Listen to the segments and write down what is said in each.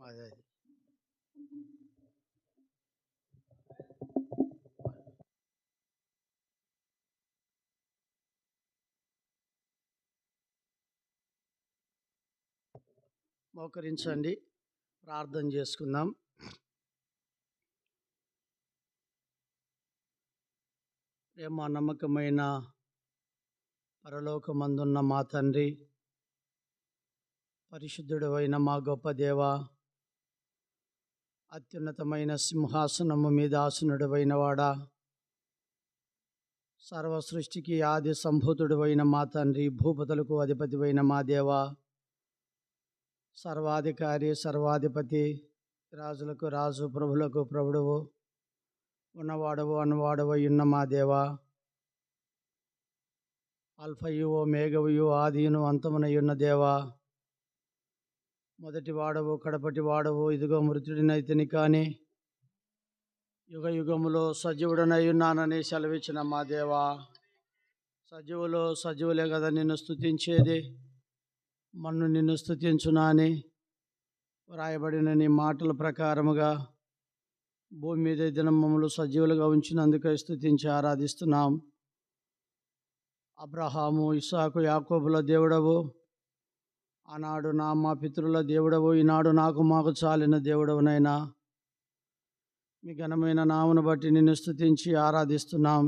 అదే మోకరించండి, ప్రార్థన చేసుకుందాం. ప్రేమ నమ్మకమైన పరలోకమందున్న మా తండ్రి, పరిశుద్ధుడు అయిన మా గొప్ప దేవ, అత్యున్నతమైన సింహాసనము మీద ఆసనుడవైన వాడా, సర్వ సృష్టికి ఆది సంభూతుడు అయిన మా తండ్రి, భూపతులకు అధిపతివైన మా దేవ, సర్వాధికారి సర్వాధిపతి, రాజులకు రాజు, ప్రభులకు ప్రభుడువు, ఉన్నవాడవు అన్నవాడవు ఉన్న మా దేవ, అల్ఫయు ఓమేగయు ఆదియును అంతమునయున్న దేవా, మొదటి వాడవు కడపటి వాడవు, ఇదిగో మృతుడినైతిని కానీ యుగ యుగములో సజీవుడనై ఉన్నానని సెలవిచ్చిన మా దేవా, సజీవులే కదా నిన్ను స్తుతించేది, మన్ను నిన్ను స్తుతించునా అని వ్రాయబడిన నీ మాటల ప్రకారముగా భూమి మీద ఈ దినం మమ్మల్ని సజీవులుగా ఉంచినందుకే స్తుతించి ఆరాధిస్తున్నాం. అబ్రహాము, ఇస్సాకు, యాకోబుల దేవుడవు, ఆనాడు మా పితరుల దేవుడవు, ఈనాడు మాకు చాలిన దేవుడవునైనా మీ ఘనమైన నామను బట్టి నిన్ను స్తుతించి ఆరాధిస్తున్నాం.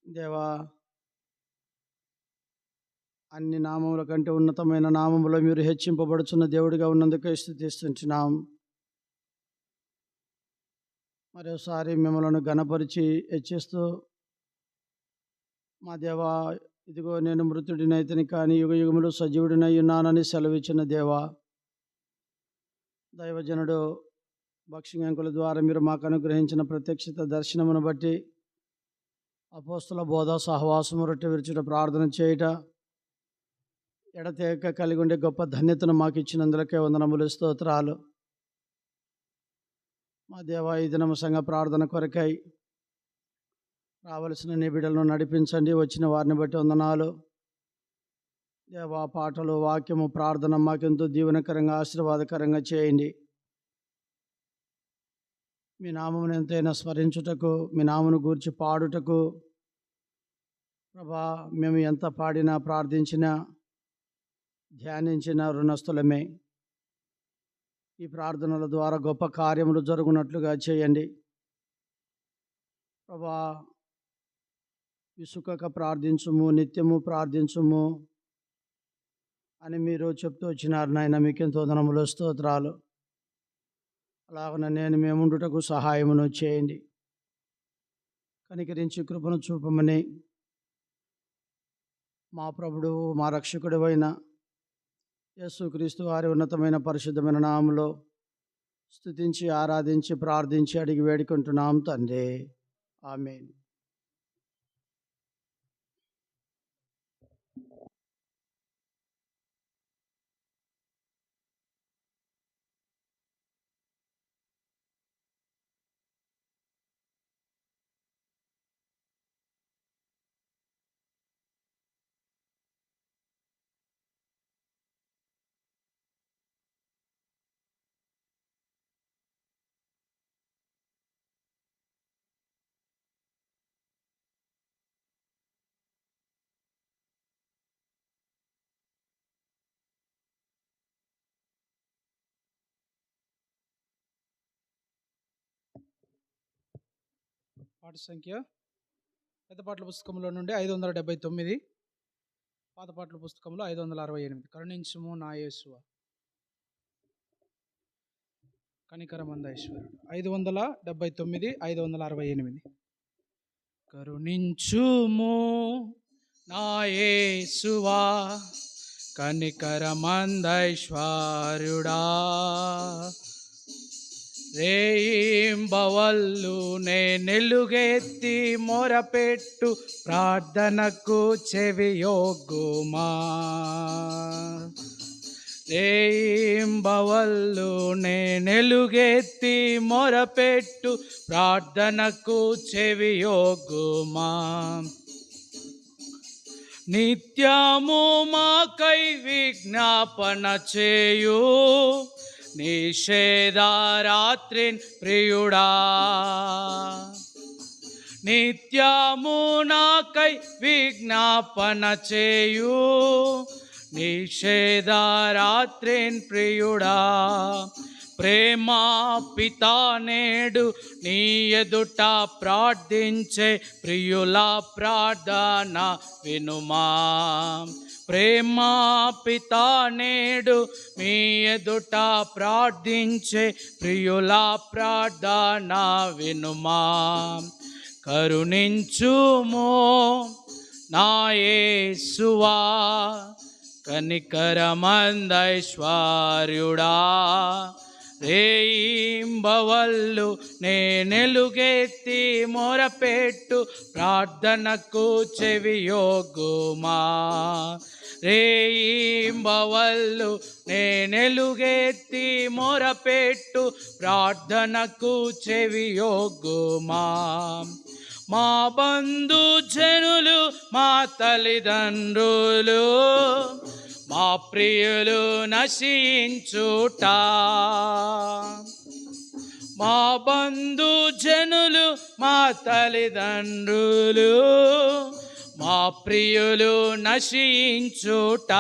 దేవా, అన్ని నామముల కంటే ఉన్నతమైన నామములో మీరు హెచ్చింపబడుచున్న దేవుడిగా ఉన్నందుకే స్తుతిస్తుంటున్నాం. మరోసారి మిమ్మల్ని ఘనపరిచి హెచ్చిస్తూ, మా దేవా, ఇదిగో నేను మృతుడినైతిని కానీ యుగ యుగములు సజీవుడినై ఉన్నానని సెలవిచ్చిన దేవా, దైవజనుడు భక్ష్యంకుల ద్వారా మీరు మాకు అనుగ్రహించిన ప్రత్యక్షత దర్శనమును బట్టి అపోస్తుల బోధ, సహవాసము, రొట్టె విరుచుట, ప్రార్థన చేయుట, ఎడతెగక కలిగి ఉండే గొప్ప ధన్యతను మాకు ఇచ్చినందులకే వందనములు, స్తోత్రాలు. మా దేవా, ఈ దినము సంఘ ప్రార్థన కొరకై రావలసిన నీ బిడ్డలను నడిపించండి. వచ్చిన వారిని బట్టి వందనాలు దేవా. పాటలు, వాక్యము, ప్రార్థన మాకెంతో దీవెనకరంగా, ఆశీర్వాదకరంగా చేయండి. మీ నామమును ఎంతైనా స్మరించుటకు, మీ నామను గూర్చి పాడుటకు ప్రభా, మేము ఎంత పాడినా, ప్రార్థించినా, ధ్యానించిన రుణస్థులమే. ఈ ప్రార్థనల ద్వారా గొప్ప కార్యములు జరుగునట్లుగా చేయండి ప్రభా. విసుకక ప్రార్థించుము, నిత్యము ప్రార్థించుము అని మీరు చెప్తూ వచ్చినారు నాయన. మీకెంతో వందనములు, స్తోత్రాలు. అలాగన మేముండుటకు సహాయమును చేయండి. కనికరించి కృపను చూపమని మా ప్రభుడు, మా రక్షకుడు అయిన యేసుక్రీస్తు వారి ఉన్నతమైన పరిశుద్ధమైన నామములో స్తుతించి, ఆరాధించి, ప్రార్థించి, అడిగి వేడుకుంటున్నాం తండ్రి. ఆమేన్. పాట సంఖ్య పెద్ద పాటల పుస్తకంలో నుండి 579, పాత పాటల పుస్తకంలో 568. కరుణించుము నా యేసువా, కనికరమందైశ్వరుడు. 579, 568. కరుణించుము నా యేసువా, కనికరమందైశ్వరుడా, రేయింబవళ్ళు నేనెలుగెత్తి మొరపెట్టు ప్రార్థనకు చెవియొగ్గుమా. రేయింబవళ్ళు నేనెలుగెత్తి మొరపెట్టు ప్రార్థనకు చెవియొగ్గుమా. నిత్యము మాకై విజ్ఞాపన చేయు నిషేధరాత్రిన్ ప్రియుడా నిత్యము నాకై విజ్ఞాపన చేయు నిషేధరాత్రిన్ ప్రియుడా ప్రేమా పితా నేడు నీ ఎదుట ప్రార్థించే ప్రియుల ప్రార్థన వినుమా ప్రేమా పితా నేడు మీ ఎదుట ప్రార్థించే ప్రియుల ప్రార్థన వినుమా కరుణించుము నా యేసువా కనికరమందైశ్వర్యుడా రేయింబవల్లు నేనెలుగెత్తి మొరపెట్టు ప్రార్థనకు చెవియొగ్గుమా రేయింబవల్లు నేనెలుగెత్తి మొరపెట్టు ప్రార్థనకు చెవియొగ్గుమా మా బంధు జనులు మా తల్లిదండ్రులు మా ప్రియులు నశించుట మా బంధు జనులు మా తల్లిదండ్రులు మా ప్రియులు నశించుట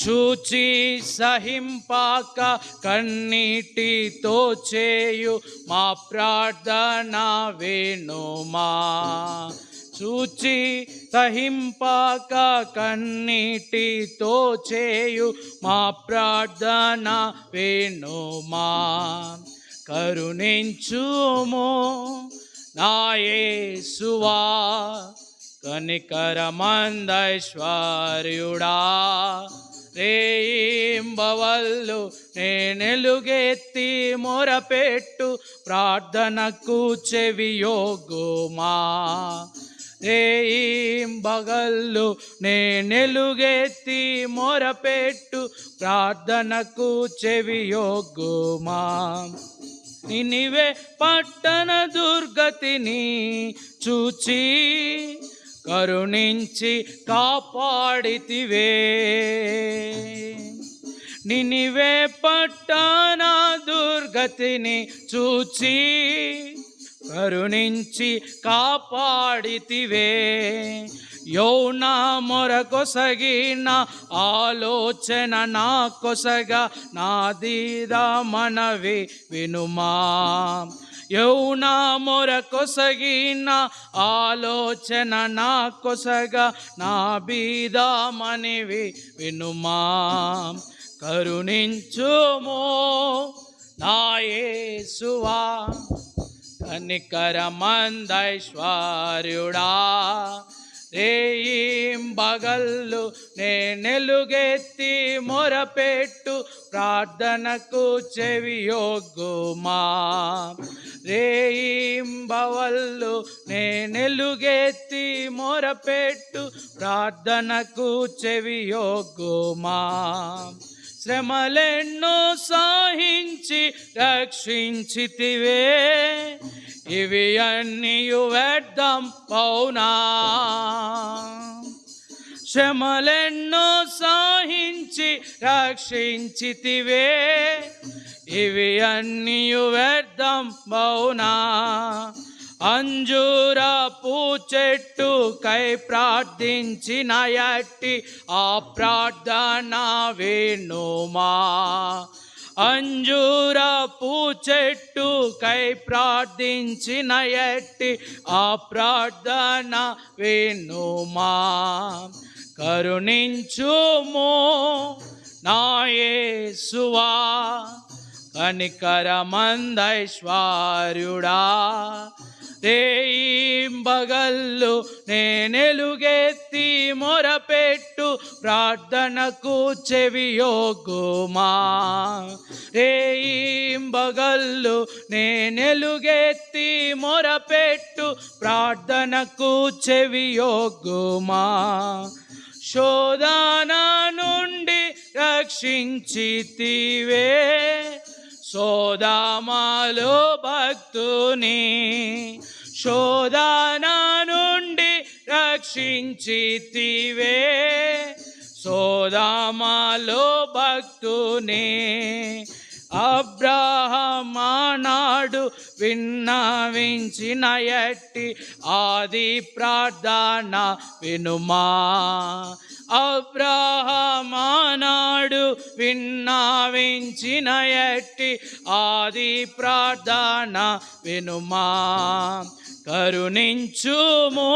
చూచి సహింపాక కన్నీటితో చేయు మా ప్రార్థన వేణుమా చూచి సహింపాక కన్నీటితో చేయు మా ప్రార్థన వేణుమా కరుణించుము నా యేసువా కనికరమందైశ్వర్యుడా రేయింబవల్లు నేనెలుగెత్తి మొరపెట్టు ప్రార్థనకు చెవియొగ్గుమా రేయింబగల్లు నేనెలుగెత్తి మొరపెట్టు ప్రార్థనకు చెవియొగ్గుమా నినివే పట్టణ దుర్గతిని చూచి కరుణించి కాపాడితివే నినివే పట్టణ దుర్గతిని చూచి కరుణించి కాపాడితివే యౌన మొరకొసగిన ఆలోచన నా కొసగా నాదీద మనవి వినుమా యౌన మొరకొసగిన ఆలోచన నా కొసగా నా బీద మనవి వినుమా కరుణించుము నా యేసువా కనికరమందైశ్వర్యుడా రేయింబగల్లు నేనెలుగెత్తి మొరపెట్టు ప్రార్థనకు చెవియొగ్గుమా రేయింబవల్లు నేనెలుగెత్తి మొరపెట్టు ప్రార్థనకు చెవియొగ్గుమా శ్రమలెన్నో సహించి రక్షించితివే ఇవి అన్నీయు వ్యర్థం అవునా శ్రమలెన్నో సహించి రక్షించితివే ఇవి అన్నీయు వ్యర్థం అవునా అంజూరపు చెట్టుకై ప్రార్థించిన యట్టి ఆ ప్రార్థన వేణుమా అంజూరపు చెట్టుకై ప్రార్థించిన యట్టి ఆ ప్రార్థన వేణుమా కరుణించుము నా యేసువా కనికరమందైశ్వర్యుడా రేయింబగల్లు నేనెలుగెత్తి మొరపెట్టు ప్రార్థనకు చెవియొగ్గుమా రేయింబగల్లు నేనెలుగెత్తి మొరపెట్టు ప్రార్థనకు చెవియొగ్గుమా శోధన నుండి రక్షించితివే సోదామాలో భక్తుని శోధన నుండి రక్షించితివే సోదమలో భక్తుని అబ్రహమానాడు విన్నవించిన ఎట్టి ఆది ప్రార్థన వినుమా. అబ్రహమానాడు విన్నవించిన ఎట్టి ఆది ప్రార్థన వినుమా. కరుణించుము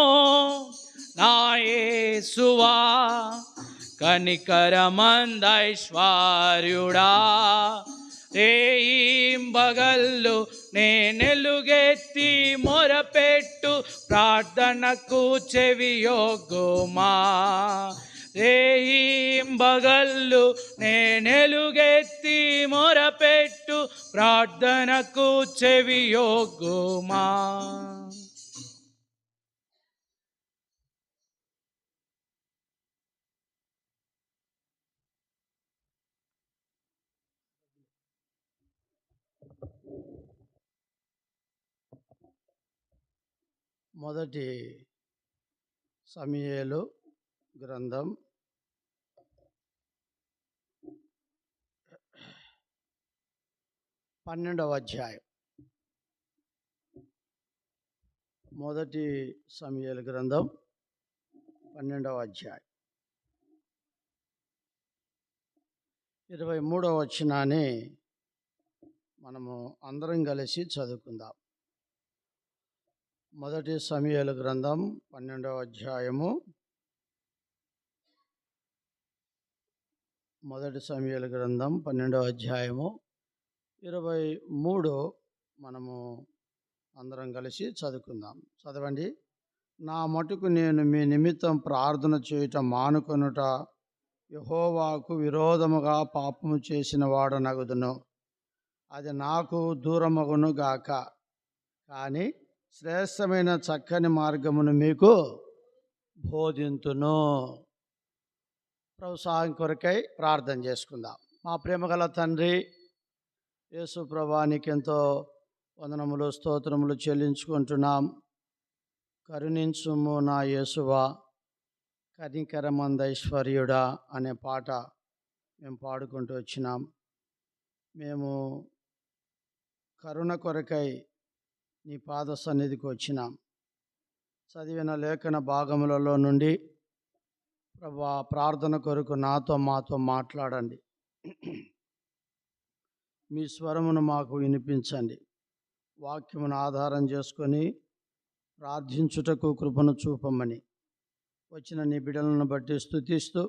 నా యేసువా కనికరమందైశ్వర్యుడా. రేయింబగళ్ళు నేనెలుగెత్తి మొరపెట్టు ప్రార్థనకు చెవియొగ్గుమా. రేయింబగళ్ళు నేనెలుగెత్తి మొరపెట్టు ప్రార్థనకు చెవియొగ్గుమా. మొదటి సమూయేలు గ్రంథం 12వ అధ్యాయం. మొదటి సమూయేలు గ్రంథం 12వ అధ్యాయం 23వ వచనాన్ని మనము అందరం కలిసి చదువుకుందాం. మొదటి సమూయేలు గ్రంథం 12వ అధ్యాయము, మొదటి సమూయేలు గ్రంథం 12వ అధ్యాయము 23 మనము అందరం కలిసి చదువుకుందాం. చదవండి. నా మటుకు నేను మీ నిమిత్తం ప్రార్థన చేయటం మానుకొనుట యెహోవాకు విరోధముగా పాపము చేసిన వాడనగుదును. అది నాకు దూరమగును గాక. కానీ శ్రేష్టమైన చక్కని మార్గమును మీకు బోధింతును. ప్రభు సహాయం కొరకై ప్రార్థన చేసుకుందాం. మా ప్రేమగల తండ్రి యేసు ప్రభువా, నీకెంతో వందనములు స్తోత్రములు చెల్లించుకుంటున్నాం. కరుణించుము నా యేసువా కనికరమందైశ్వర్యుడా అనే పాట మేము పాడుకుంటూ వచ్చినాం. మేము కరుణ కొరకై నీ పాద సన్నిధికి వచ్చినాం. చదివిన లేఖన భాగములలో నుండి ప్రభువా ప్రార్థన కొరకు నాతో మాతో మాట్లాడండి. మీ స్వరమును మాకు వినిపించండి. వాక్యమును ఆధారం చేసుకొని ప్రార్థించుటకు కృపను చూపమని వచ్చిన నీ బిడ్డలను బట్టి స్తుతిస్తూ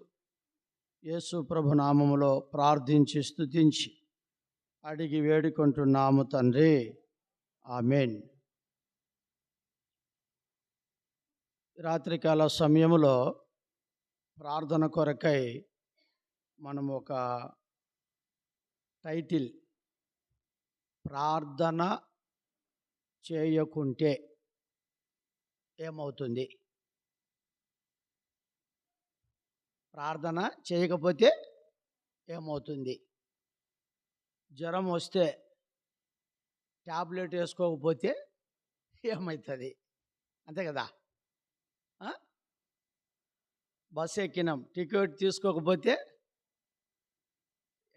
యేసు ప్రభు నామములో ప్రార్థించి స్తుతించి అడిగి వేడుకుంటున్నాము తండ్రి, ఆమేన్. రాత్రికాల సమయంలో ప్రార్థన కొరకై మనం ఒక టైటిల్, ప్రార్థన చేయకుంటే ఏమవుతుంది, ప్రార్థన చేయకపోతే ఏమవుతుంది, జ్వరం వస్తే ట్యాబ్లెట్ వేసుకోకపోతే ఏమవుతుంది, అంతే కదా. బస్సు ఎక్కినాం, టికెట్ తీసుకోకపోతే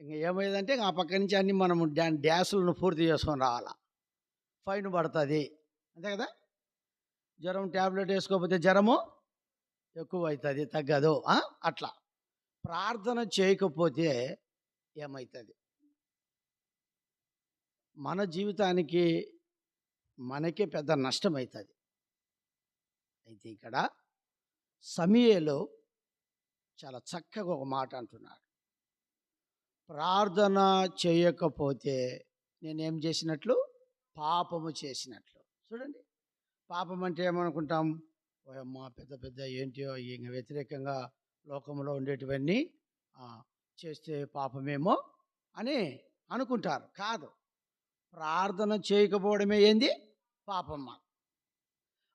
ఇంక ఏమైందంటే ఆ పక్క నుంచి అన్నీ మనము డ్యాసులను పూర్తి చేసుకొని రావాలా, ఫైన్ పడుతుంది, అంతే కదా. జ్వరం ట్యాబ్లెట్ వేసుకోకపోతే జ్వరము ఎక్కువ అవుతుంది, తగ్గదు. అట్లా ప్రార్థన చేయకపోతే ఏమవుతుంది, మన జీవితానికి మనకే పెద్ద నష్టం అవుతుంది. అయితే ఇక్కడ సమూయేలు చాలా చక్కగా ఒక మాట అంటున్నాడు. ప్రార్థన చేయకపోతే నేనేం చేసినట్లు, పాపము చేసినట్లు. చూడండి, పాపం అంటే ఏమనుకుంటాం, ఓయమ్మ పెద్ద పెద్ద ఏంటో ఇంక వ్యతిరేకంగా లోకంలో ఉండేటివన్నీ చేస్తే పాపమేమో అని అనుకుంటారు. కాదు, ప్రార్థన చేయకపోవడమే ఏంది పాపమ్మ.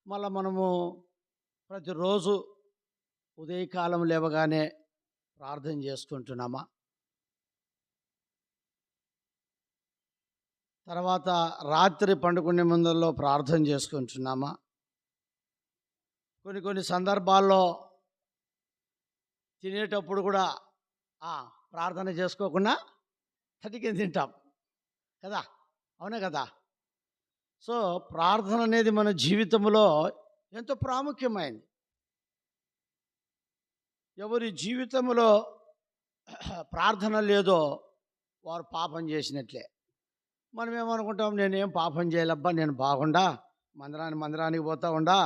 మళ్ళీ మనము ప్రతిరోజు ఉదయకాలం లేవగానే ప్రార్థన చేసుకుంటున్నామా, తర్వాత రాత్రి పండుకునే ముందల్లో ప్రార్థన చేసుకుంటున్నామా, కొన్ని సందర్భాల్లో తినేటప్పుడు కూడా ప్రార్థన చేసుకోకుండా తటికి తింటాం కదా, అవునా కదా? సో ప్రార్థన అనేది మన జీవితంలో ఎంతో ప్రాముఖ్యమైనది. ఎవరి జీవితంలో ప్రార్థన లేదో వారు పాపం చేసినట్లే. మనం ఏమనుకుంటాం, నేనేం పాపం చేయలేబ్బా, నేను బాగుండా, మందిరానికి పోతా ఉండా,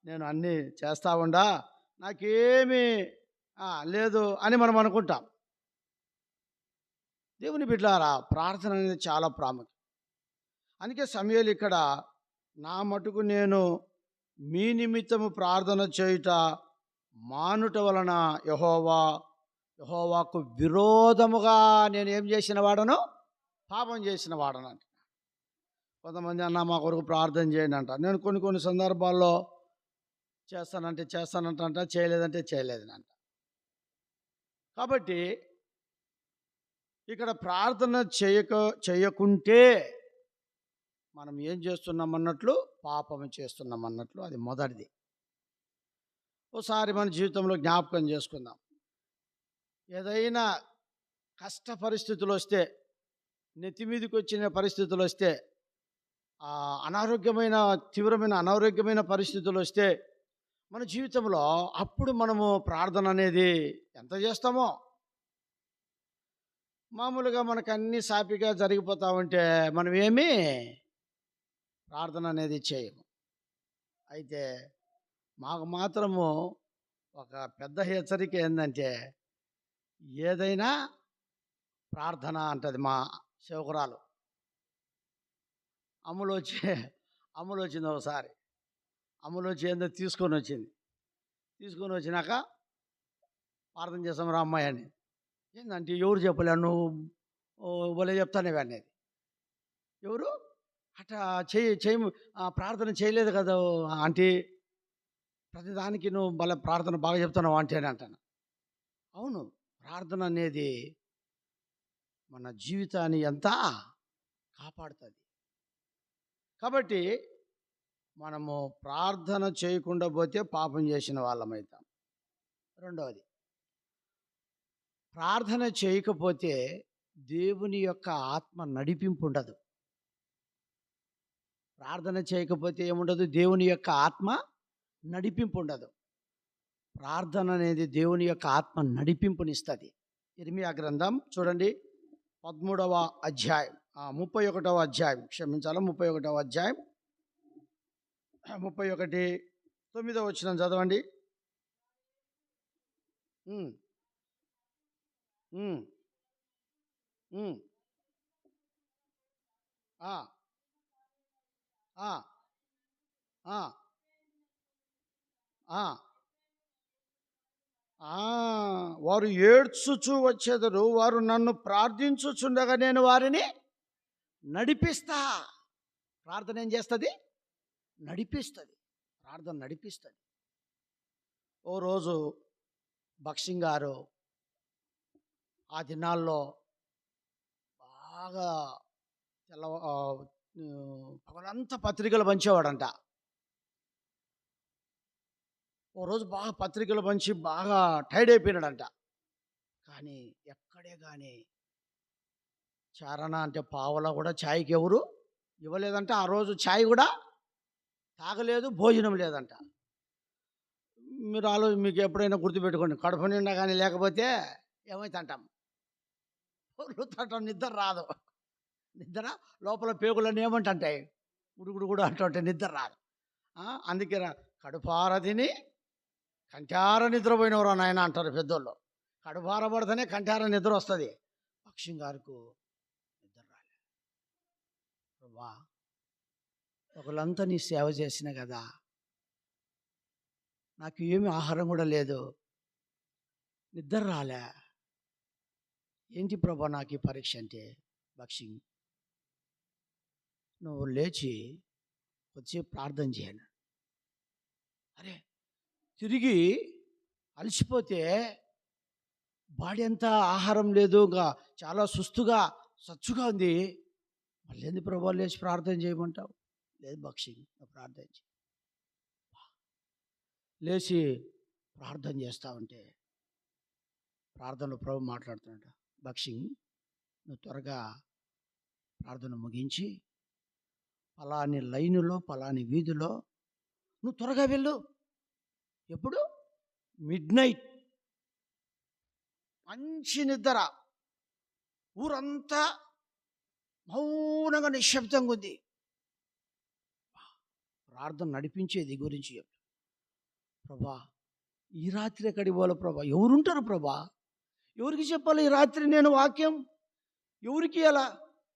నేను అన్నీ చేస్తా ఉండా, నాకేమీ లేదు అని మనం అనుకుంటాం. దేవుని బిడ్డలారా, ప్రార్థన అనేది చాలా ప్రాముఖ్యం. అందుకే సమూయేలు ఇక్కడ, నా మటుకు నేను మీ నిమిత్తము ప్రార్థన చేయుట మానుట వలన యెహోవాకు విరోధముగా నేను ఏం చేసిన వాడను, పాపం చేసిన వాడను అంట. కొంతమంది అన్న మా కొరకు ప్రార్థన చేయండి అంట. నేను కొన్ని సందర్భాల్లో చేస్తానంట, చేయలేదంటే చేయలేదనంట. కాబట్టి ఇక్కడ ప్రార్థన చేయకుంటే మనం ఏం చేస్తున్నామన్నట్లు, పాపం చేస్తున్నామన్నట్లు. అది మొదటిది. ఒకసారి మన జీవితంలో జ్ఞాపకం చేసుకుందాం. ఏదైనా కష్ట పరిస్థితులు వస్తే, నెత్తి మీదకి వచ్చిన పరిస్థితులు వస్తే, తీవ్రమైన అనారోగ్యమైన పరిస్థితులు వస్తే మన జీవితంలో, అప్పుడు మనము ప్రార్థన అనేది ఎంత చేస్తామో. మామూలుగా మనకు అన్నీ సాపిగా జరిగిపోతా ఉంటే మనం ఏమీ ప్రార్థన అనేది చేయము. అయితే మాకు మాత్రము ఒక పెద్ద హెచ్చరిక ఏంటంటే, ఏదైనా ప్రార్థన అంటది మా సేవకురాలు. అమ్ములు వచ్చింది ఒకసారి. అమ్ములు వచ్చి ఏందో తీసుకొని వచ్చినాక ప్రార్థన చేసాం రా అమ్మాయి అని. ఏంటంటే ఎవరు చెప్పలే, నువ్వు భలే చెప్తానే అనేది. ఎవరు అట్లా చేయము ప్రార్థన చేయలేదు కదా ఆంటీ, ప్రతిదానికి నువ్వు భలే ప్రార్థన బాగా చెప్తున్నావు ఆంటీ అని అంటాను. అవును, ప్రార్థన అనేది మన జీవితాన్ని ఎంతా కాపాడుతుంది. కాబట్టి మనము ప్రార్థన చేయకుండా పోతే పాపం చేసిన వాళ్ళమవుతాం. రెండవది, ప్రార్థన చేయకపోతే దేవుని యొక్క ఆత్మ నడిపింపు ఉండదు. ప్రార్థన చేయకపోతే ఏముండదు, దేవుని యొక్క ఆత్మ నడిపింపు ఉండదు. ప్రార్థన అనేది దేవుని యొక్క ఆత్మ నడిపింపునిస్తుంది. ఇర్మియా గ్రంథం చూడండి, 13వ అధ్యాయం, 31వ అధ్యాయం, క్షమించాలి, 31వ అధ్యాయం 31:9 వచనం చదవండి. వారు ఏడ్చుచూ వచ్చేదరు, వారు నన్ను ప్రార్థించుచుండగా నేను వారిని నడిపిస్తా. ప్రార్థన ఏం చేస్తుంది? నడిపిస్తుంది. ప్రార్థన నడిపిస్తుంది. ఓ రోజు భక్సింగ్ గారు ఆ దినాల్లో బాగా పగలంతా పత్రికలు పంచేవాడంట. ఓ రోజు బాగా పత్రికలు పంచి బాగా టైర్డ్ అయిపోయినాడంట. కానీ ఎక్కడే కానీ చారణ అంటే పావలా కూడా ఛాయ్కి ఎవరు ఇవ్వలేదంట. ఆ రోజు ఛాయ్ కూడా తాగలేదు, భోజనం లేదంట. మీకు ఎప్పుడైనా గుర్తుపెట్టుకోండి, కడుపు నిండా కానీ లేకపోతే ఏమైతే అంటాం, నిద్ర రాదు. నిద్ర లోపల పేగులన్నీ ఏమంటాయి, గుడుగుడు కూడా అంటుంటే నిద్ర రాదు. అందుకే కడుపార తిని కంటార నిద్రపోయినవరా నాయన అంటారు పెద్దోళ్ళు. కడుపార పడితేనే కంటార నిద్ర వస్తుంది. భక్సింగ్ గారికి నిద్ర రాలే. ప్రభా, ఒకళ్ళంతా నీ సేవ చేసిన కదా, నాకు ఏమి ఆహారం కూడా లేదు, నిద్ర రాలే, ఏంటి ప్రభా నాకు ఈ పరీక్ష అంటే, భక్సింగ్ నువ్వు లేచి కొద్దిసేపు ప్రార్థన చేయను. అరే, తిరిగి అలసిపోతే బాడీ అంతా ఆహారం లేదు, ఇంకా చాలా సుస్తుగా సచ్చుగా ఉంది, మళ్ళీ ఎందుకు ప్రభావం లేచి ప్రార్థన చేయమంటావు? లేదు భక్సింగ్, ప్రార్థన చేయి. లేచి ప్రార్థన చేస్తా ఉంటే ప్రార్థనలో ప్రభు మాట్లాడుతున్నాడు, బక్షింగ్ నువ్వు త్వరగా ప్రార్థన ముగించి పలాని లైనులో పలాని వీధిలో నువ్వు త్వరగా వెళ్ళు. ఎప్పుడు? మిడ్నైట్, మంచి నిద్ర, ఊరంతా మౌనంగా నిశ్శబ్దంగా ఉంది. ప్రార్థన నడిపించేది గురించి చెప్పు. ప్రభా ఈ రాత్రి ఎక్కడికి పోలే ప్రభా? ఎవరుంటారు ప్రభా? ఎవరికి చెప్పాలి ఈ రాత్రి నేను వాక్యం? ఎవరికి అలా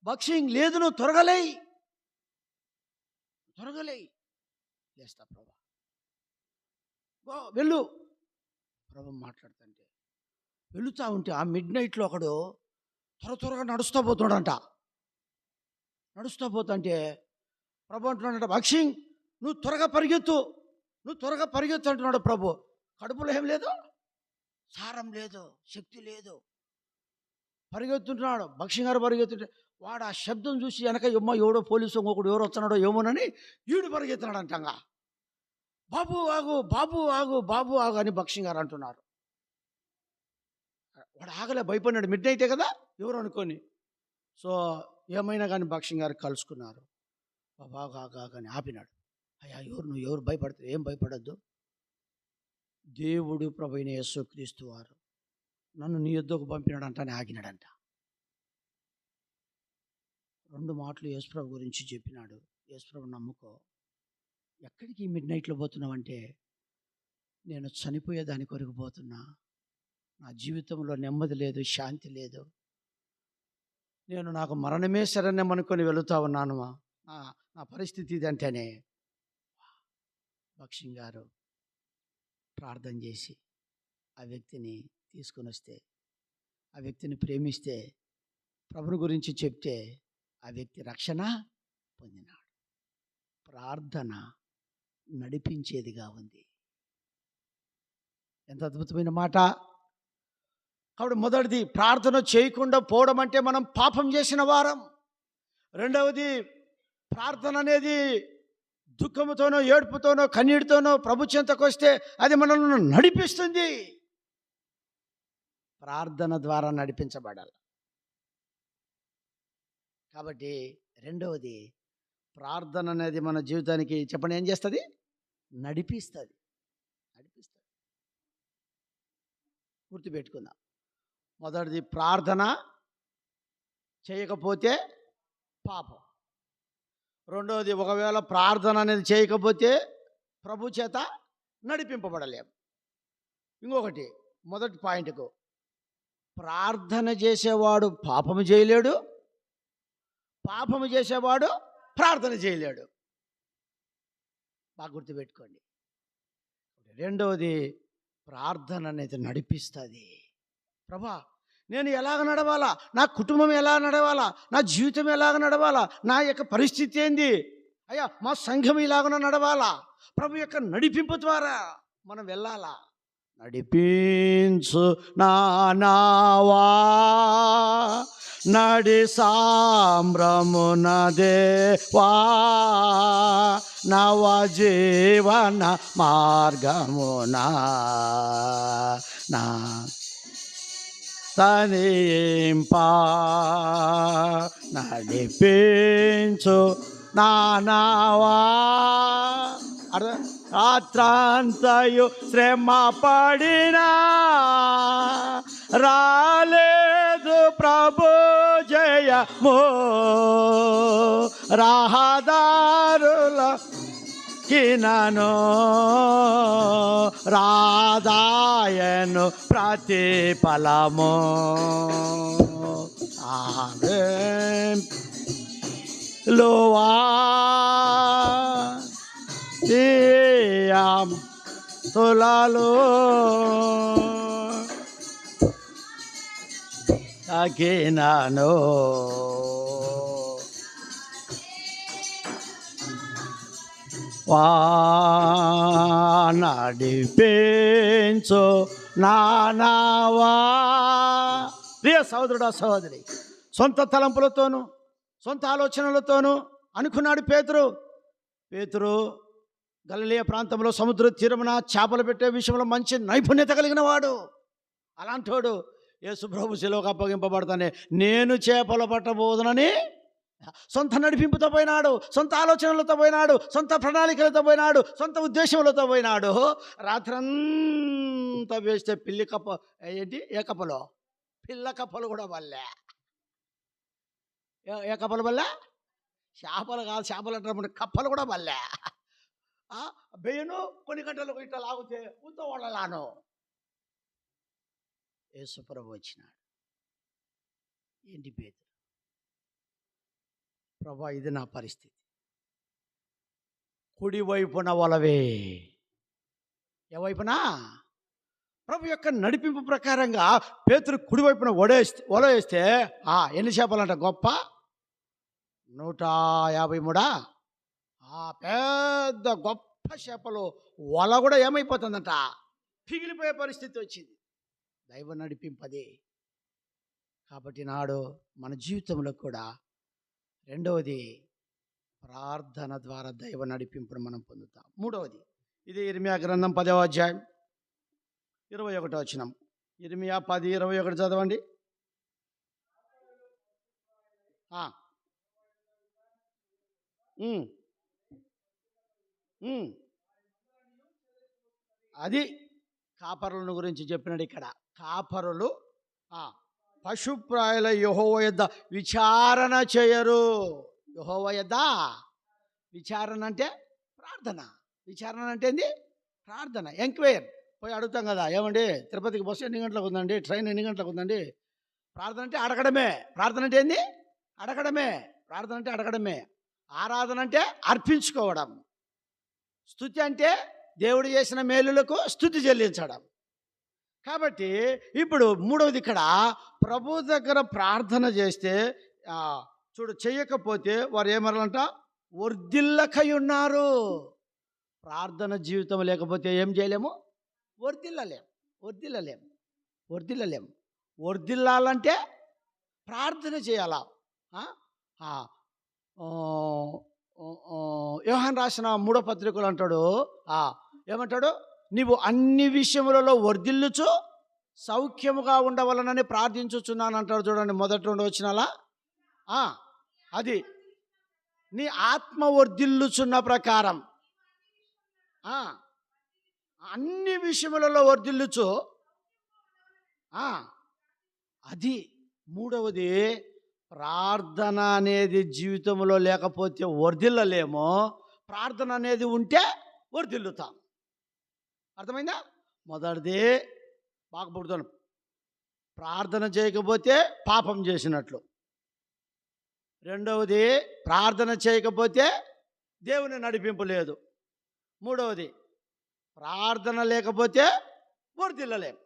బక్షింగ్ లేదు, నువ్వు త్వరగలేయి లేస్తా ప్రభా, వెళ్ళు. ప్రభు మాట్లాడుతుంటే వెళుతూ ఉంటే ఆ మిడ్నైట్లో ఒకడు త్వరగా నడుస్తూ పోతుంటే ప్రభు అంటున్నాడంట, బక్షింగ్ నువ్వు త్వరగా పరిగెత్తు అంటున్నాడు ప్రభు. కడుపులో ఏం లేదు, సారం లేదు, శక్తి లేదు, పరిగెత్తుంటున్నాడు. బక్షింగ్ గారు పరిగెత్తుంటే వాడు ఆ శబ్దం చూసి వెనక ఎవడో పోలీసు ఇంకొకడు ఎవరు వస్తున్నాడో ఏమోనని వీడు పరిగెత్తున్నాడు అంటంగా. బాబు ఆగు అని బక్షింగ్ గారు అంటున్నారు. వాడు ఆగలే, భయపడినాడు, మిడ్ నైటే కదా ఎవరు అనుకొని. సో ఏమైనా కానీ బక్షింగ్ గారు కలుసుకున్నారు. బాబా ఆగాని ఆపినాడు. అయ్యా ఎవరు భయపడతారు? ఏం భయపడద్దు, దేవుడు ప్రభువైన యేసుక్రీస్తు వారు నన్ను నీ యొద్దకు పంపినాడు అంటానే ఆగినాడంట. 2 మాటలు యేసుప్రభు గురించి చెప్పినాడు. యేసుప్రభు నమ్ముకో. ఎక్కడికి మిడ్ నైట్లో పోతున్నావంటే, నేను చనిపోయేదాని కొరకు పోతున్నా, నా జీవితంలో నెమ్మది లేదు, శాంతి లేదు, నాకు మరణమే శరణ్యం అనుకొని వెళుతూ ఉన్నాను, నా పరిస్థితి ఇదంటేనే బక్షింగ్ గారు ప్రార్థన చేసి ఆ వ్యక్తిని తీసుకొని వస్తే, ఆ వ్యక్తిని ప్రేమిస్తే, ప్రభుని గురించి చెప్తే ఆ వ్యక్తి రక్షణ పొందినాడు. ప్రార్థన నడిపించేదిగా ఉంది. ఎంత అద్భుతమైన మాట. కాబట్టి మొదటిది, ప్రార్థన చేయకుండా పోవడం అంటే మనం పాపం చేసిన వారం. రెండవది, ప్రార్థన అనేది దుఃఖముతోనో ఏడుపుతోనో కన్నీటితోనో ప్రభు చెంతకు వస్తే అది మనల్ని నడిపిస్తుంది. ప్రార్థన ద్వారా నడిపించబడాలి. కాబట్టి రెండవది, ప్రార్థన అనేది మన జీవితానికి చెప్పండి ఏం చేస్తుంది? నడిపిస్తుంది. గుర్తుపెట్టుకుందాం. మొదటిది, ప్రార్థన చేయకపోతే పాపం. రెండవది, ఒకవేళ ప్రార్థన అనేది చేయకపోతే ప్రభు చేత నడిపింపబడలేము. ఇంకొకటి, మొదటి పాయింట్కు, ప్రార్థన చేసేవాడు పాపము చేయలేడు, పాపము చేసేవాడు ప్రార్థన చేయలేడు. బాగా గుర్తుపెట్టుకోండి. రెండవది, ప్రార్థన అనేది నడిపిస్తుంది. ప్రభా నేను ఎలాగ నడవాలా, నా కుటుంబం ఎలా నడవాలా, నా జీవితం ఎలాగ నడవాలా, నా యొక్క పరిస్థితి ఏంది, అయ్యా మా సంఘం ఇలాగన నడవాలా, ప్రభు యొక్క నడిపింపు ద్వారా మనం వెళ్ళాలా. నడిపించు నావా నడి సామ్రమున దేవా, నవ జీవన మార్గమున నా తనింపా నడిపించు నావా. రాత్రంతయు శ్రమ పడినా రాలేదు ప్రభు జయము, రహదారుల కినను రాదాయను ప్రతిఫలము. లోవా తులాలో తగినను నడిపించు నావా. ప్రియ సహోదరుడా సహోదరి, సొంత తలంపులతోనూ సొంత ఆలోచనలతోనూ అనుకున్నాడు పేతురు గలిలయ ప్రాంతంలో సముద్ర తీరమున చేపలు పెట్టే విషయంలో మంచి నైపుణ్యత కలిగిన వాడు. అలాంటోడు యేసుప్రభు శిలువకు అప్పగింపబడతానే నేను చేపలు పట్టబోదునని సొంత నడిపింపుతో పోయినాడు, సొంత ఆలోచనలతో పోయినాడు, సొంత ప్రణాళికలతో పోయినాడు, సొంత ఉద్దేశములతో పోయినాడు. రాత్రంతా వేస్తే పిల్లి కప్ప ఏంటి ఏ కప్పలో పిల్ల కప్పలు కూడా వల్లే. ఏ కప్పలు వల్లే? చేపలు కాదు, చేపలు అంటే కప్పలు కూడా వల్లే. బెయ్యను కొన్ని గంటలకు ఇట్లా లాగితే ఉత్త వాళ్ళలాను. యేసుప్రభు వచ్చినాడు. ఏంటి పేతురు, ప్రభా ఇది నా పరిస్థితి, కుడివైపున వలవే. ఏవైపునా? ప్రభు యొక్క నడిపింపు ప్రకారంగా పేతురు కుడివైపున వల వేస్తే ఎన్ని చేపలంట గొప్ప 153. పెద్ద గొప్ప చేపలు వల కూడా ఏమైపోతుందంట, పిగిలిపోయే పరిస్థితి వచ్చింది. దైవ నడిపింపదే. కాబట్టి నాడు మన జీవితంలో కూడా రెండవది ప్రార్థన ద్వారా దైవ నడిపింపును మనం పొందుతాం. మూడవది, ఇది ఇర్మియా గ్రంథం 10వ అధ్యాయం 21వ వచనం. ఇర్మియా 10:21 చదవండి. అది కాపరులను గురించి చెప్పినాడు ఇక్కడ. కాపరులు పశుప్రాయుల యెహోవా యొద్ద విచారణ చేయరు. యెహోవా యొద్ద విచారణ అంటే ప్రార్థన. విచారణ అంటే ఏంది? ప్రార్థన. ఎంక్వైర్ పోయి అడుగుతాం కదా, ఏమండి తిరుపతికి బస్సు ఎన్ని గంటలకు ఉందండి, ట్రైన్ ఎన్ని గంటలకు ఉందండి. ప్రార్థన అంటే అడగడమే. ప్రార్థన అంటే ఏంది? అడగడమే. ప్రార్థన అంటే అడగడమే. ఆరాధన అంటే అర్పించుకోవడం. స్తుతి అంటే దేవుడు చేసిన మేలులకు స్తుతి చెల్లించడం. కాబట్టి ఇప్పుడు మూడవది ఇక్కడ ప్రభు దగ్గర ప్రార్థన చేస్తే చూడు, చెయ్యకపోతే వారు ఏమనాలంట, వర్ధిల్లకై ఉన్నారు. ప్రార్థన జీవితం లేకపోతే ఏం చేయలేము, వర్ధిల్లలేము. వర్ధిల్లాలంటే ప్రార్థన చేయాలా. యోహాను రాసిన 3వ పత్రికలు అంటాడు, ఏమంటాడు, నీవు అన్ని విషయములలో వర్ధిల్లుచు సౌఖ్యముగా ఉండవలనని ప్రార్థించుచున్నాను అంటాడు. చూడండి, మొదటి 2 వచనాలా. అది నీ ఆత్మ వర్ధిల్లుచున్న ప్రకారం అన్ని విషయములలో వర్ధిల్లుచు. అది మూడవది. ప్రార్థన అనేది జీవితంలో లేకపోతే వర్ధిల్లలేమో, ప్రార్థన అనేది ఉంటే వర్ధిల్లుతాం. అర్థమైందా? మొదటిది బాగా పుడుతాను, ప్రార్థన చేయకపోతే పాపం చేసినట్లు. రెండవది, ప్రార్థన చేయకపోతే దేవుని నడిపింపు లేదు. మూడవది, ప్రార్థన లేకపోతే వర్ధిల్లలేం.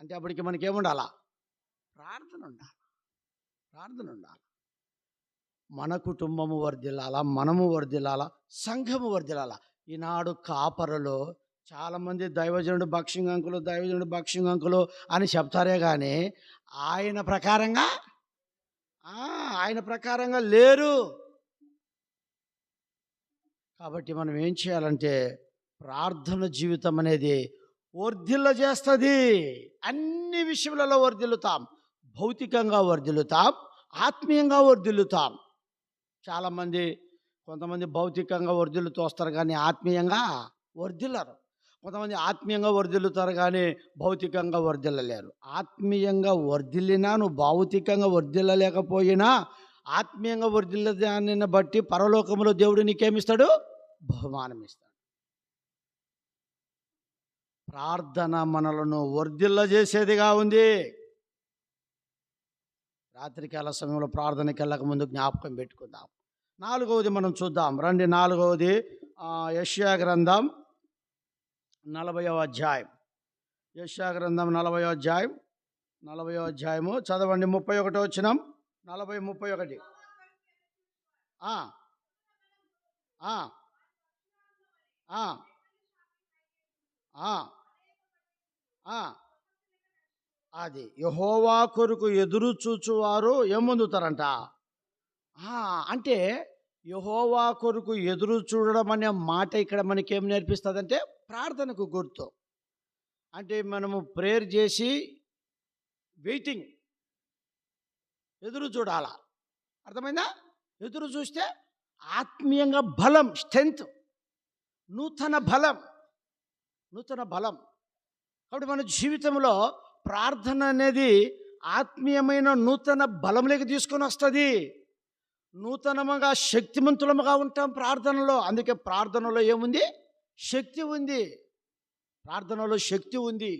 అంటే అప్పటికి మనకేముండాలా? ప్రార్థన ఉండాలి. మన కుటుంబము వర్ధిల్లాలా, మనము వర్ధిల్లాలా, సంఘము వర్ధిల్లాలా. ఈనాడు కాపరులు చాలామంది దైవజనుడు భక్షింగంకులు అని చెప్తారే కానీ ఆయన ప్రకారంగా లేరు. కాబట్టి మనం ఏం చేయాలంటే ప్రార్థన జీవితం అనేది వర్ధిల్ల చేస్తుంది. అన్ని విషయాలలో వర్ధిల్లుతాం. భౌతికంగా వర్ధిల్లుతాం, ఆత్మీయంగా వర్ధిల్లుతాం. కొంతమంది భౌతికంగా వర్ధిల్లుతూ వస్తారు కానీ ఆత్మీయంగా వర్ధిల్లరు. కొంతమంది ఆత్మీయంగా వర్ధిల్లుతారు కానీ భౌతికంగా వర్ధిల్లలేరు. ఆత్మీయంగా వర్ధిల్లినా, నువ్వు భౌతికంగా వర్ధిల్లలేకపోయినా ఆత్మీయంగా వర్ధిల్లదాన్ని బట్టి పరలోకంలో దేవుడు నీకేమిస్తాడు? బహుమానం ఇస్తాడు. ప్రార్థన మనలను వర్ధిల్ల చేసేదిగా ఉంది. రాత్రికాల సమయంలో ప్రార్థనకి వెళ్ళక ముందు జ్ఞాపకం పెట్టుకుందాం. 4వది మనం చూద్దాం రండి. 4వది యెషయా గ్రంథం 40వ అధ్యాయం. యెషయా గ్రంథం 40వ అధ్యాయము చదవండి. 31వ వచనం. 40:31. అది యెహోవా కొరకు ఎదురు చూచువారు ఏమొందుతారంట. అంటే యెహోవా కొరకు ఎదురు చూడడం అనే మాట ఇక్కడ మనకేం నేర్పిస్తుందంటే ప్రార్థనకు గుర్తు. అంటే మనము ప్రేయర్ చేసి వెయిటింగ్, ఎదురు చూడాల. అర్థమైందా? ఎదురు చూస్తే ఆత్మీయంగా బలం, స్ట్రెంత్, నూతన బలం, నూతన బలం. కాబట్టి మన జీవితంలో ప్రార్థన అనేది ఆత్మీయమైన నూతన బలంలోకి తీసుకొని వస్తుంది. నూతనముగా శక్తిమంతులముగా ఉంటాం ప్రార్థనలో. అందుకే ప్రార్థనలో ఏముంది? శక్తి ఉంది. ప్రార్థనలో శక్తి ఉంది,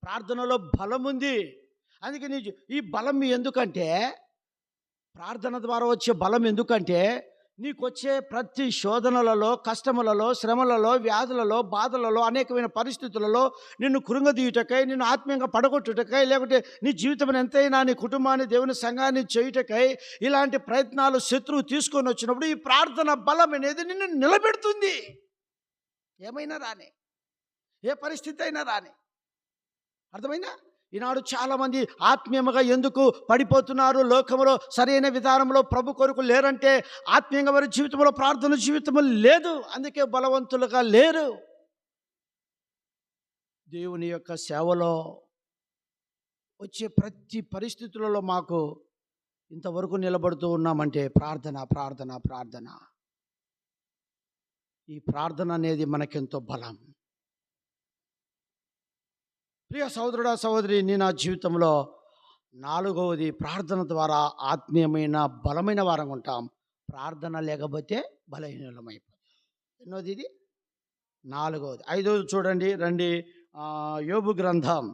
ప్రార్థనలో బలం ఉంది. అందుకని ఈ బలం ఎందుకంటే, ప్రార్థన ద్వారా వచ్చే బలం ఎందుకంటే, నీకు వచ్చే ప్రతి శోధనలలో, కష్టములలో, శ్రమలలో, వ్యాధులలో, బాధలలో, అనేకమైన పరిస్థితులలో నిన్ను కృంగదీయుటకై, నిన్ను ఆత్మీయంగా పడగొట్టుటకై, లేకుంటే నీ జీవితం ఎంతైనా నీ కుటుంబాన్ని, దేవుని సంఘాన్ని చేయుటకై ఇలాంటి ప్రయత్నాలు శత్రువు తీసుకొని వచ్చినప్పుడు ఈ ప్రార్థన బలం అనేది నిన్ను నిలబెడుతుంది. ఏమైనా రాని, ఏ పరిస్థితి అయినా రాని. అర్థమైందా? ఈనాడు చాలామంది ఆత్మీయంగా ఎందుకు పడిపోతున్నారు? లోకంలో సరైన విధానంలో ప్రభు కొరకు లేరంటే ఆత్మీయంగా వారి జీవితంలో ప్రార్థన జీవితం లేదు. అందుకే బలవంతులుగా లేరు. దేవుని యొక్క సేవలో వచ్చే ప్రతి పరిస్థితులలో మాకు ఇంతవరకు నిలబడుతూ ఉన్నామంటే ప్రార్థన, ప్రార్థన, ప్రార్థన. ఈ ప్రార్థన అనేది మనకెంతో బలం. ప్రియ సహోదరుడా, సహోదరి, నీ నా జీవితంలో 4వది ప్రార్థన ద్వారా ఆత్మీయమైన బలమైన వారంగా ఉంటాం. ప్రార్థన లేకపోతే బలహీనమైపోతాం. ఎన్నోది ఇది? 4వది. 5వది చూడండి, రండి. యోబు గ్రంథం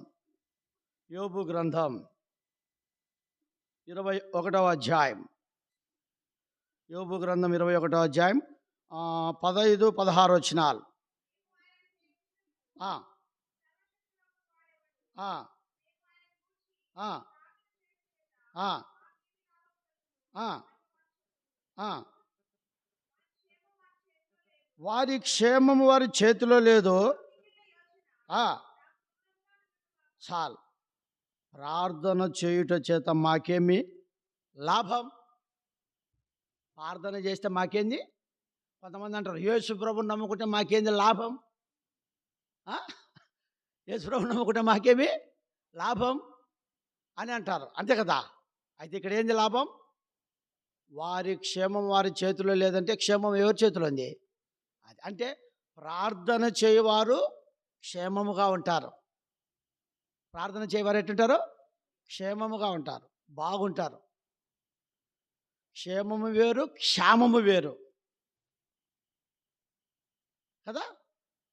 21వ అధ్యాయం. యోబు గ్రంథం 21వ అధ్యాయం 15, 16 వచనాలు. వారి క్షేమము వారి చేతిలో లేదు. చాలు. ప్రార్థన చేయుట చేత మాకేమి లాభం? ప్రార్థన చేస్తే మాకేంది? కొంతమంది అంటారు, యేసు ప్రభువుని నమ్ముకుంటే మాకేంది లాభం? యేసు ప్రభువుని నమ్ముకుంటే మాకేమి లాభం అని అంటారు. అంతే కదా? అయితే ఇక్కడ ఏంది లాభం? వారి క్షేమం వారి చేతిలో లేదంటే క్షేమం ఎవరి చేతిలో ఉంది? అది అంటే ప్రార్థన చేయవారు క్షేమముగా ఉంటారు. ప్రార్థన చేయవారు ఎట్టుంటారు? క్షేమముగా ఉంటారు, బాగుంటారు. క్షేమము వేరు, క్షేమము వేరు కదా.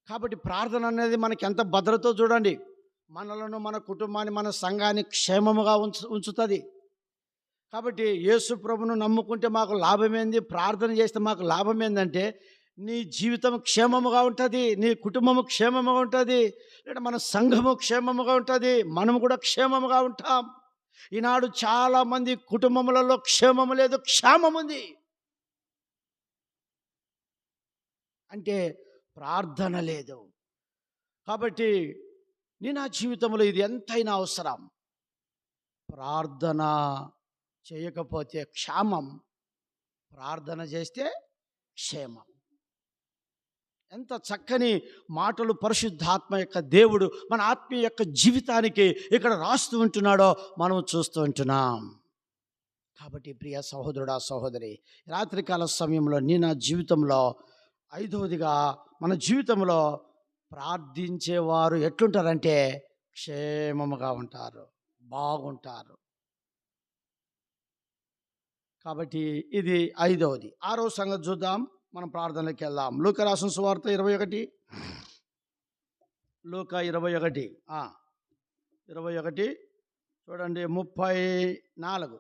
కాబట్టి ప్రార్థన అనేది మనకి ఎంత భద్రతో చూడండి. మనలను, మన కుటుంబాన్ని, మన సంఘాన్ని క్షేమముగా ఉంచుతుంది. కాబట్టి యేసు ప్రభువును నమ్ముకుంటే మాకు లాభమేంది? ప్రార్థన చేస్తే మాకు లాభం ఏంటంటే నీ జీవితం క్షేమముగా ఉంటుంది, నీ కుటుంబము క్షేమముగా ఉంటుంది, లేదా మన సంఘము క్షేమముగా ఉంటుంది, మనము కూడా క్షేమముగా ఉంటాం. ఈనాడు చాలామంది కుటుంబములలో క్షేమము లేదు, క్షేమం ఉంది. అంటే ప్రార్థన లేదు. కాబట్టి నా జీవితంలో ఇది ఎంతైనా అవసరం. ప్రార్థన చేయకపోతే క్షేమం, ప్రార్థన చేస్తే క్షేమం. ఎంత చక్కని మాటలు పరిశుద్ధాత్మ యొక్క దేవుడు మన ఆత్మీయ యొక్క జీవితానికి ఇక్కడ రాస్తూ ఉంటున్నాడో మనం చూస్తూ ఉంటున్నాం. కాబట్టి ప్రియ సహోదరుడా, సహోదరి, రాత్రికాల సమయంలో నా జీవితంలో 5వదిగా మన జీవితంలో ప్రార్థించేవారు ఎట్లుంటారంటే క్షేమముగా ఉంటారు, బాగుంటారు. కాబట్టి ఇది 5వది. 6వ సంగతి చూద్దాం. మనం ప్రార్థనలోకి వెళ్దాం. లూకా రాసిన సువార్త 21. లూకా 21 చూడండి, 34.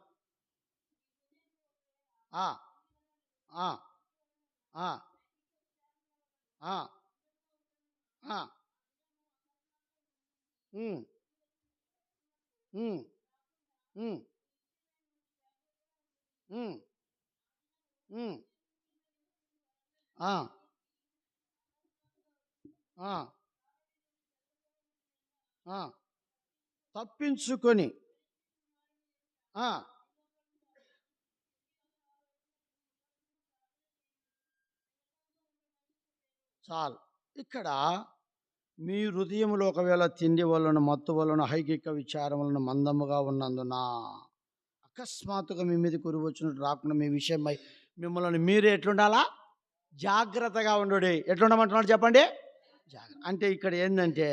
తప్పించుకొని చాలు. ఇక్కడ మీ హృదయంలో ఒకవేళ తిండి వలన మత్తు వలన హైకిక విచారం వలన మందముగా ఉన్నందున అకస్మాత్తుగా మీ మీద కురి వచ్చినట్టు రాకుండా మీ విషయమై మిమ్మల్ని మీరే ఎట్లుండాలా? జాగ్రత్తగా ఉండు. ఎట్లుండమంటున్నాడు చెప్పండి? అంటే ఇక్కడ ఏంటంటే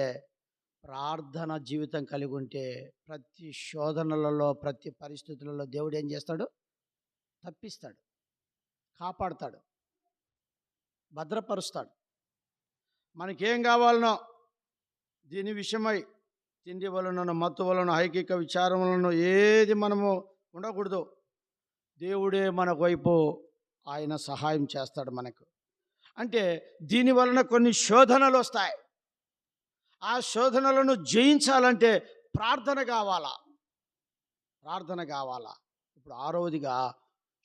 ప్రార్థన జీవితం కలిగి ఉంటే ప్రతి శోధనలలో, ప్రతి పరిస్థితులలో దేవుడు ఏం చేస్తాడు? తప్పిస్తాడు, కాపాడుతాడు, భద్రపరుస్తాడు. మనకేం కావాలనో దీని విషయమై తిండి వలన మత్తు వలన హైకిక విచారం వలన ఏది మనము ఉండకూడదు. దేవుడే మనకు వైపు ఆయన సహాయం చేస్తాడు మనకు. అంటే దీని వలన కొన్ని శోధనలు వస్తాయి. ఆ శోధనలను జయించాలంటే ప్రార్థన కావాలా? ప్రార్థన కావాలా? ఇప్పుడు ఆరోదిగా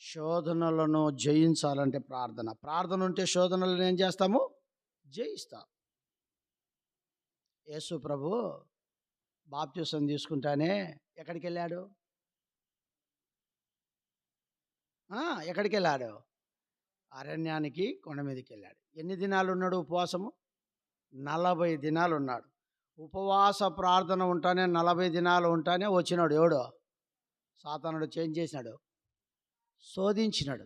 శోధనలను జయించాలంటే ప్రార్థన. ప్రార్థన ఉంటే శోధనలను ఏం చేస్తాము? జయిస్తాం. యేసు ప్రభు బాప్తిసం తీసుకుంటానే ఎక్కడికి వెళ్ళాడు? ఎక్కడికి వెళ్ళాడు? అరణ్యానికి, కొండ మీదకి వెళ్ళాడు. ఎన్ని దినాలు ఉన్నాడు ఉపవాసము? 40 దినాలు ఉన్నాడు. ఉపవాస ప్రార్థన ఉంటానే 40 దినాలు ఉంటానే వచ్చినాడు ఎవడో? సాతానుడు చేంజ్ చేసినాడు, శోధించినాడు.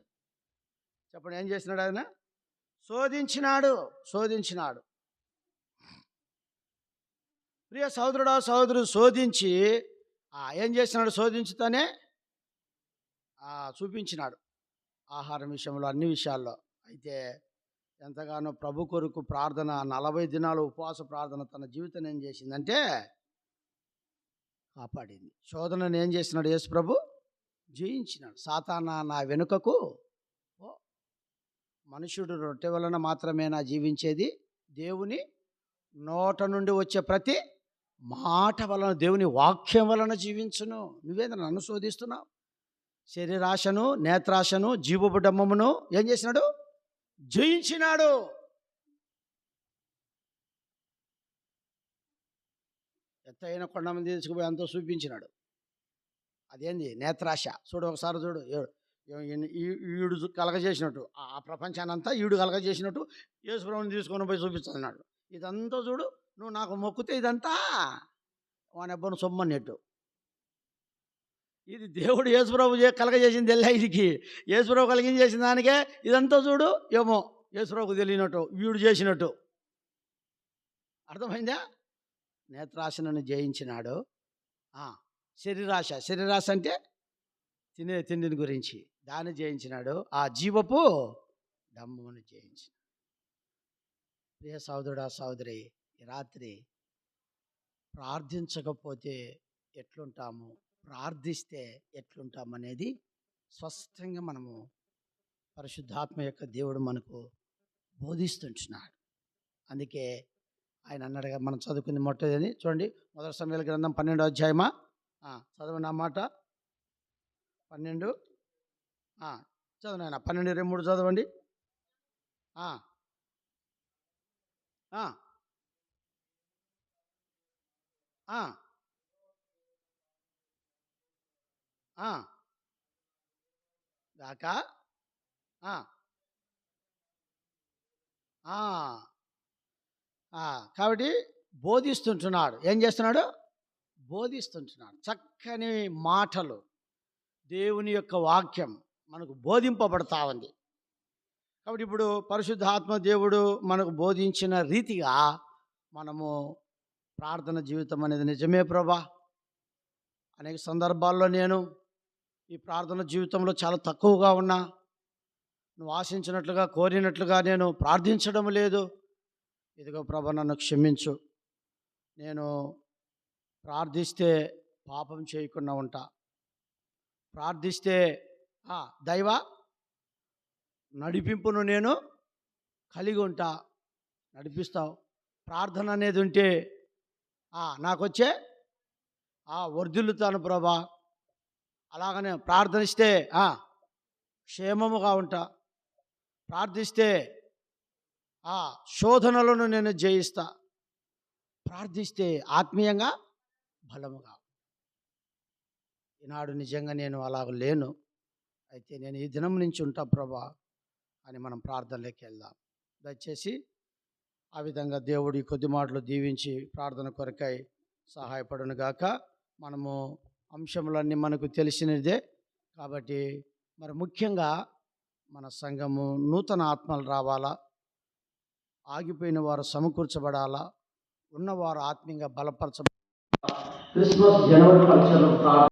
చెప్పండి, ఏం చేసినాడు ఆయన? శోధించినాడు. ప్రియ సహోదరుడా, సహోదరు, శోధించి ఏం చేసినాడు? శోధించుతానే చూపించినాడు ఆహారం విషయంలో, అన్ని విషయాల్లో. అయితే ఎంతగానో ప్రభు కొరకు ప్రార్థన 40 దినాలు ఉపవాస ప్రార్థన తన జీవితం ఏం చేసిందంటే కాపాడింది. శోధనను ఏం చేసినాడు? యేసు ప్రభు జయించినాడు. సాతానా నా వెనుకకు ఓ, మనుషుడు రొట్టె వలన మాత్రమే నా జీవించేది, దేవుని నోట నుండి వచ్చే ప్రతి మాట వలన, దేవుని వాక్యం వలన జీవించును. నువ్వేదో నన్ను శోధిస్తున్నావు. శరీరాశను, నేత్రాశను, జీవపు డమ్మమును ఏం చేసినాడు? జయించినాడు. ఎత్తైన కొండ మీద తీసుకుపోయి అంతా చూపించినాడు. అదేంది? నేత్రాశ. చూడు, ఒకసారి చూడు. ఈడు కలగజేసినట్టు, ఆ ప్రపంచాన్ని అంతా ఈడు కలగజేసినట్టు యేసుప్రభుని తీసుకొని పోయి చూపిస్తున్నాడు. ఇదంతా చూడు, నువ్వు నాకు మొక్కుతే ఇదంతా వాని అబ్బను సొమ్మన్నట్టు. ఇది దేవుడు యేసుప్రభు కలగజేసింది తెల్ల. ఇదికి యేసుప్రభు కలిగించేసిన దానికే ఇదంతా చూడు, ఏమో యేసుప్రభుకు తెలియనట్టు వీడు చేసినట్టు. అర్థమైందా? నేత్రాశను జయించినాడు. శరీరాశ అంటే తినే తిండిని గురించి, దాన్ని జయించినాడు. ఆ జీవపు డమ్మును జయించినాడు. ప్రియ సహోదరుడా, సహోదరి, ఈ రాత్రి ప్రార్థించకపోతే ఎట్లుంటాము, ప్రార్థిస్తే ఎట్లుంటామనేది స్పష్టంగా మనము పరిశుద్ధాత్మ యొక్క దేవుడు మనకు బోధిస్తుంటున్నాడు. అందుకే ఆయన అన్నాడుగా, మనం చదువుకుంది మొట్టదని చూడండి. మొదటి సమూయేలు గ్రంథం 12వ అధ్యాయమా? చదవండి ఆ మాట. 12 చదవండి ఆయన. 12:23 చదవండి. దాకా కాబట్టి బోధిస్తుంటున్నాడు. ఏం చేస్తున్నాడు? బోధిస్తుంటున్నాడు. చక్కని మాటలు, దేవుని యొక్క వాక్యం మనకు బోధింపబడతా ఉంది. కాబట్టి ఇప్పుడు పరిశుద్ధాత్మ దేవుడు మనకు బోధించిన రీతిగా మనము ప్రార్థన జీవితం అనేది నిజమే ప్రభా. అనేక సందర్భాల్లో నేను ఈ ప్రార్థన జీవితంలో చాలా తక్కువగా ఉన్నా, నువ్వు ఆశించినట్లుగా, కోరినట్లుగా నేను ప్రార్థించడం లేదు. ఇదిగో ప్రభా, నన్ను క్షమించు. నేను ప్రార్థిస్తే పాపం చేయకుండా ఉంటా, ప్రార్థిస్తే దైవ నడిపింపును నేను కలిగి ఉంటా. నడిపిస్తావు. ప్రార్థన అనేది ఉంటే నాకొచ్చే వర్ధిల్లుతాను ప్రభా. అలాగనే ప్రార్థనిస్తే క్షేమముగా ఉంటా. ప్రార్థిస్తే శోధనలను నేను జయిస్తా. ప్రార్థిస్తే ఆత్మీయంగా బలముగా. ఈనాడు నిజంగా నేను అలాగ లేను. అయితే నేను ఈ దినం నుంచి ఉంటా ప్రభా అని మనం ప్రార్థనలోకి వెళ్దాం. దయచేసి ఆ విధంగా దేవుడి కొద్ది మాటలు దీవించి ప్రార్థన కొరకై సహాయపడును గాక. మనము అంశములన్నీ మనకు తెలిసినదే కాబట్టి మరి ముఖ్యంగా మన సంఘము నూతన ఆత్మలు రావాలా, ఆగిపోయిన వారు సమకూర్చబడాలా, ఉన్నవారు ఆత్మీయంగా బలపరచబడాలా. క్రిస్మస్ జనవరి కల్చర్